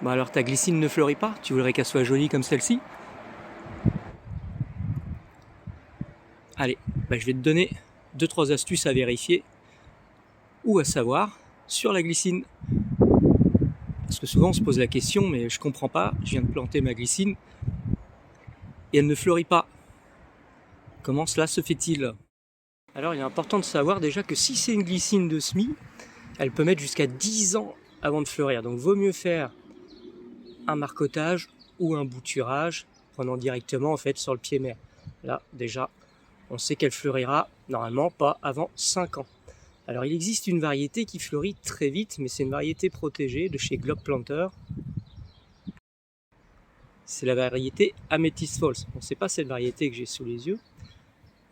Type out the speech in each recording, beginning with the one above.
Bon alors ta glycine ne fleurit pas? Tu voudrais qu'elle soit jolie comme celle-ci? Allez, je vais te donner 2-3 astuces à vérifier ou à savoir sur la glycine. Parce que souvent on se pose la question, mais je comprends pas, je viens de planter ma glycine et elle ne fleurit pas. Comment cela se fait-il? Alors il est important de savoir déjà que si c'est une glycine de semis, elle peut mettre jusqu'à 10 ans avant de fleurir. Donc vaut mieux faire un marcottage ou un bouturage, prenant directement en fait sur le pied mère. Là déjà, on sait qu'elle fleurira normalement pas avant 5 ans. Alors il existe une variété qui fleurit très vite, mais c'est une variété protégée de chez Globe Planter. C'est la variété Amethyst Falls. Bon, c'est pas cette variété que j'ai sous les yeux.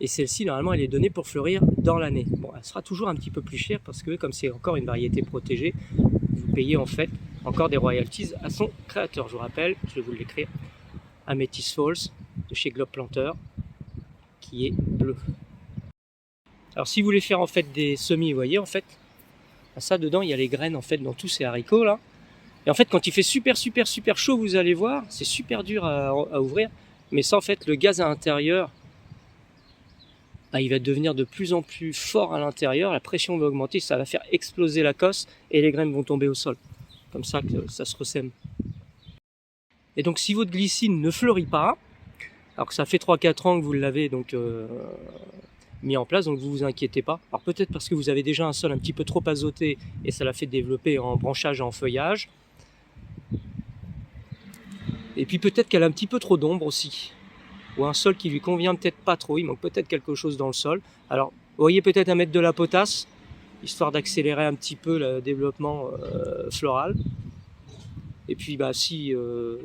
Et celle-ci, normalement, elle est donnée pour fleurir dans l'année. Bon, elle sera toujours un petit peu plus chère parce que, comme c'est encore une variété protégée, vous payez en fait encore des royalties à son créateur. Je vous rappelle, je vais vous l'écrire, Amethyst Falls de chez Globe Planter, qui est bleu. Alors, si vous voulez faire en fait des semis, vous voyez, en fait, ça dedans, il y a les graines en fait dans tous ces haricots là. Et en fait, quand il fait super chaud, vous allez voir, c'est super dur à ouvrir. Mais ça, en fait, le gaz à l'intérieur, il va devenir de plus en plus fort à l'intérieur, la pression va augmenter, ça va faire exploser la cosse et les graines vont tomber au sol. Comme ça que ça se ressème. Et donc si votre glycine ne fleurit pas, alors que ça fait 3-4 ans que vous l'avez donc mis en place, donc vous vous inquiétez pas. Alors peut-être parce que vous avez déjà un sol un petit peu trop azoté et ça l'a fait développer en branchage et en feuillage. Et puis peut-être qu'elle a un petit peu trop d'ombre aussi. Ou un sol qui lui convient peut-être pas trop, il manque peut-être quelque chose dans le sol. Alors, vous voyez peut-être à mettre de la potasse, histoire d'accélérer un petit peu le développement floral. Et puis si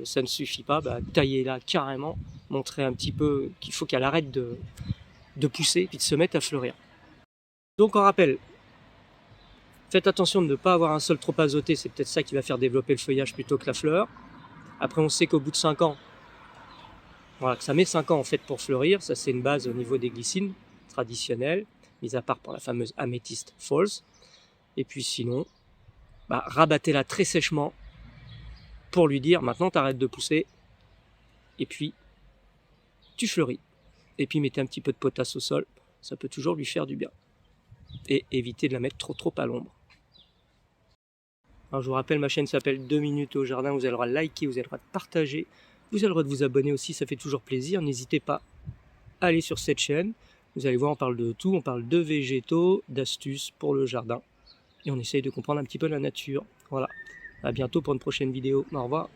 ça ne suffit pas, taillez-la carrément, montrez un petit peu qu'il faut qu'elle arrête de pousser et de se mettre à fleurir. Donc on rappelle, faites attention de ne pas avoir un sol trop azoté, c'est peut-être ça qui va faire développer le feuillage plutôt que la fleur. Après on sait qu'au bout de 5 ans, voilà, que ça met 5 ans en fait pour fleurir, ça c'est une base au niveau des glycines traditionnelles, mis à part pour la fameuse Amethyst Falls. Et puis sinon, rabattez-la très sèchement pour lui dire maintenant t'arrêtes de pousser et puis tu fleuris. Et puis mettez un petit peu de potasse au sol, ça peut toujours lui faire du bien. Et évitez de la mettre trop à l'ombre. Alors je vous rappelle, ma chaîne s'appelle 2 minutes au jardin, vous avez le droit de liker, vous avez le droit de partager, vous avez le droit de vous abonner aussi, ça fait toujours plaisir. N'hésitez pas à aller sur cette chaîne, vous allez voir, on parle de tout, on parle de végétaux, d'astuces pour le jardin. Et on essaye de comprendre un petit peu la nature. Voilà, à bientôt pour une prochaine vidéo, au revoir.